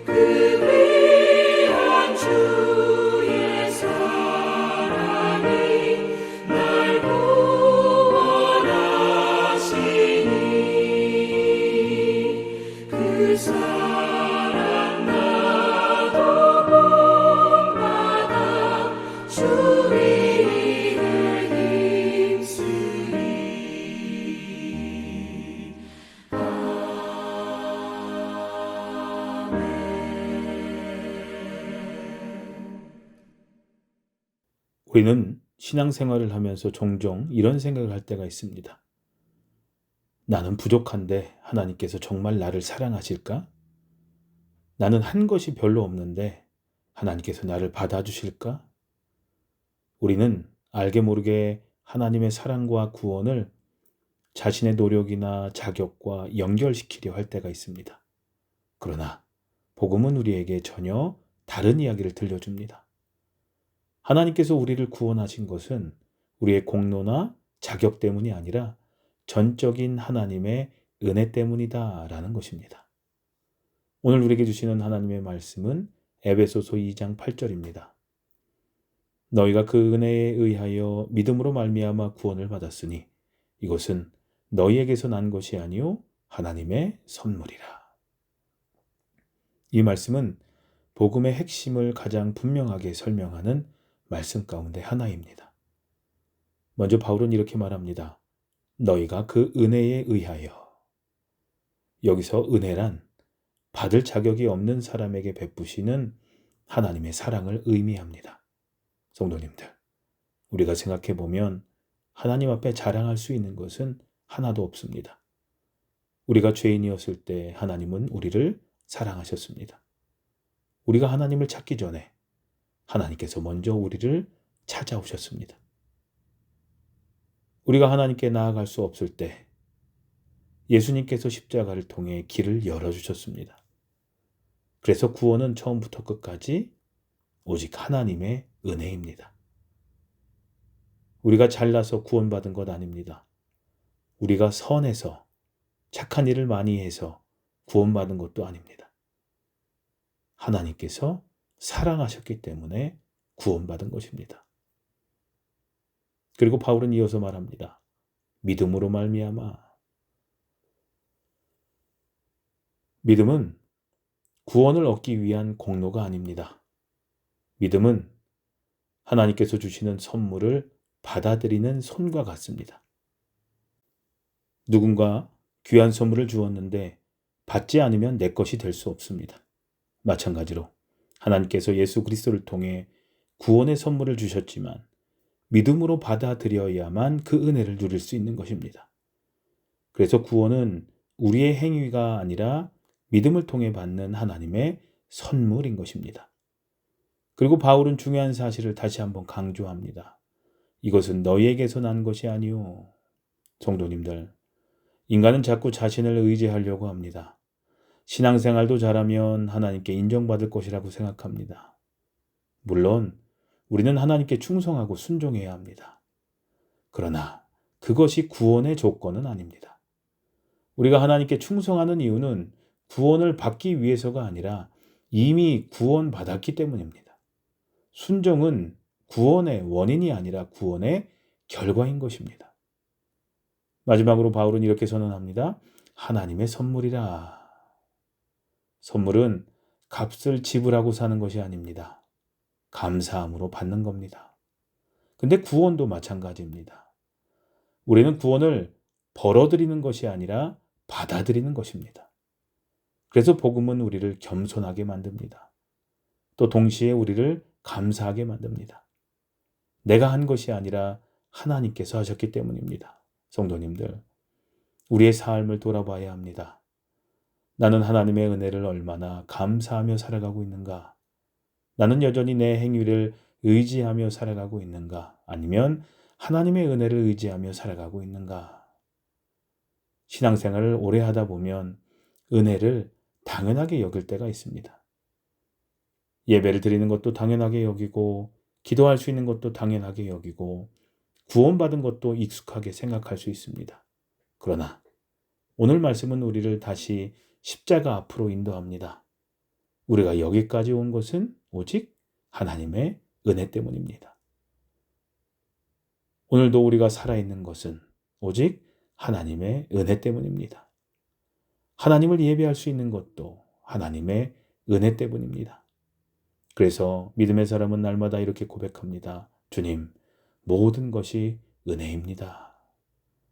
그 위한 주의 사랑이 날 구원하시니 그 사랑 나도 본받아 주 위에 힘쓰리. 우리는 신앙생활을 하면서 종종 이런 생각을 할 때가 있습니다. 나는 부족한데 하나님께서 정말 나를 사랑하실까? 나는 한 것이 별로 없는데 하나님께서 나를 받아주실까? 우리는 알게 모르게 하나님의 사랑과 구원을 자신의 노력이나 자격과 연결시키려 할 때가 있습니다. 그러나 복음은 우리에게 전혀 다른 이야기를 들려줍니다. 하나님께서 우리를 구원하신 것은 우리의 공로나 자격 때문이 아니라 전적인 하나님의 은혜 때문이다 라는 것입니다. 오늘 우리에게 주시는 하나님의 말씀은 에베소서 2장 8절입니다. 너희가 그 은혜에 의하여 믿음으로 말미암아 구원을 받았으니 이것은 너희에게서 난 것이 아니요 하나님의 선물이라. 이 말씀은 복음의 핵심을 가장 분명하게 설명하는 말씀 가운데 하나입니다. 먼저 바울은 이렇게 말합니다. 너희가 그 은혜에 의하여. 여기서 은혜란 받을 자격이 없는 사람에게 베푸시는 하나님의 사랑을 의미합니다. 성도님들, 우리가 생각해 보면 하나님 앞에 자랑할 수 있는 것은 하나도 없습니다. 우리가 죄인이었을 때 하나님은 우리를 사랑하셨습니다. 우리가 하나님을 찾기 전에 하나님께서 먼저 우리를 찾아오셨습니다. 우리가 하나님께 나아갈 수 없을 때 예수님께서 십자가를 통해 길을 열어주셨습니다. 그래서 구원은 처음부터 끝까지 오직 하나님의 은혜입니다. 우리가 잘나서 구원받은 것 아닙니다. 우리가 선해서 착한 일을 많이 해서 구원받은 것도 아닙니다. 하나님께서 사랑하셨기 때문에 구원받은 것입니다. 그리고 바울은 이어서 말합니다. 믿음으로 말미암아. 믿음은 구원을 얻기 위한 공로가 아닙니다. 믿음은 하나님께서 주시는 선물을 받아들이는 손과 같습니다. 누군가 귀한 선물을 주었는데 받지 않으면 내 것이 될 수 없습니다. 마찬가지로 하나님께서 예수 그리스도를 통해 구원의 선물을 주셨지만 믿음으로 받아들여야만 그 은혜를 누릴 수 있는 것입니다. 그래서 구원은 우리의 행위가 아니라 믿음을 통해 받는 하나님의 선물인 것입니다. 그리고 바울은 중요한 사실을 다시 한번 강조합니다. 이것은 너희에게서 난 것이 아니오. 성도님들, 인간은 자꾸 자신을 의지하려고 합니다. 신앙생활도 잘하면 하나님께 인정받을 것이라고 생각합니다. 물론 우리는 하나님께 충성하고 순종해야 합니다. 그러나 그것이 구원의 조건은 아닙니다. 우리가 하나님께 충성하는 이유는 구원을 받기 위해서가 아니라 이미 구원받았기 때문입니다. 순종은 구원의 원인이 아니라 구원의 결과인 것입니다. 마지막으로 바울은 이렇게 선언합니다. 하나님의 선물이라. 선물은 값을 지불하고 사는 것이 아닙니다. 감사함으로 받는 겁니다. 근데 구원도 마찬가지입니다. 우리는 구원을 벌어들이는 것이 아니라 받아들이는 것입니다. 그래서 복음은 우리를 겸손하게 만듭니다. 또 동시에 우리를 감사하게 만듭니다. 내가 한 것이 아니라 하나님께서 하셨기 때문입니다. 성도님들, 우리의 삶을 돌아봐야 합니다. 나는 하나님의 은혜를 얼마나 감사하며 살아가고 있는가? 나는 여전히 내 행위를 의지하며 살아가고 있는가? 아니면 하나님의 은혜를 의지하며 살아가고 있는가? 신앙생활을 오래 하다 보면 은혜를 당연하게 여길 때가 있습니다. 예배를 드리는 것도 당연하게 여기고, 기도할 수 있는 것도 당연하게 여기고, 구원받은 것도 익숙하게 생각할 수 있습니다. 그러나 오늘 말씀은 우리를 다시 십자가 앞으로 인도합니다. 우리가 여기까지 온 것은 오직 하나님의 은혜 때문입니다. 오늘도 우리가 살아있는 것은 오직 하나님의 은혜 때문입니다. 하나님을 예배할 수 있는 것도 하나님의 은혜 때문입니다. 그래서 믿음의 사람은 날마다 이렇게 고백합니다. 주님, 모든 것이 은혜입니다.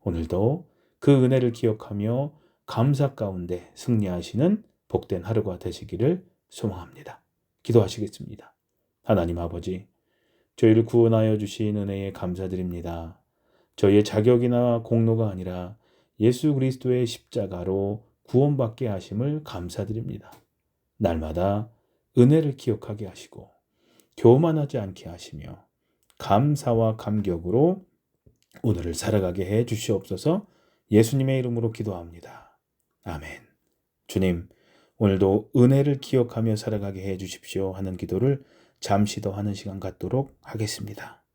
오늘도 그 은혜를 기억하며 감사 가운데 승리하시는 복된 하루가 되시기를 소망합니다. 기도하시겠습니다. 하나님 아버지, 저희를 구원하여 주신 은혜에 감사드립니다. 저희의 자격이나 공로가 아니라 예수 그리스도의 십자가로 구원받게 하심을 감사드립니다. 날마다 은혜를 기억하게 하시고 교만하지 않게 하시며 감사와 감격으로 오늘을 살아가게 해 주시옵소서. 예수님의 이름으로 기도합니다. 아멘. 주님, 오늘도 은혜를 기억하며 살아가게 해 주십시오 하는 기도를 잠시 더 하는 시간 갖도록 하겠습니다.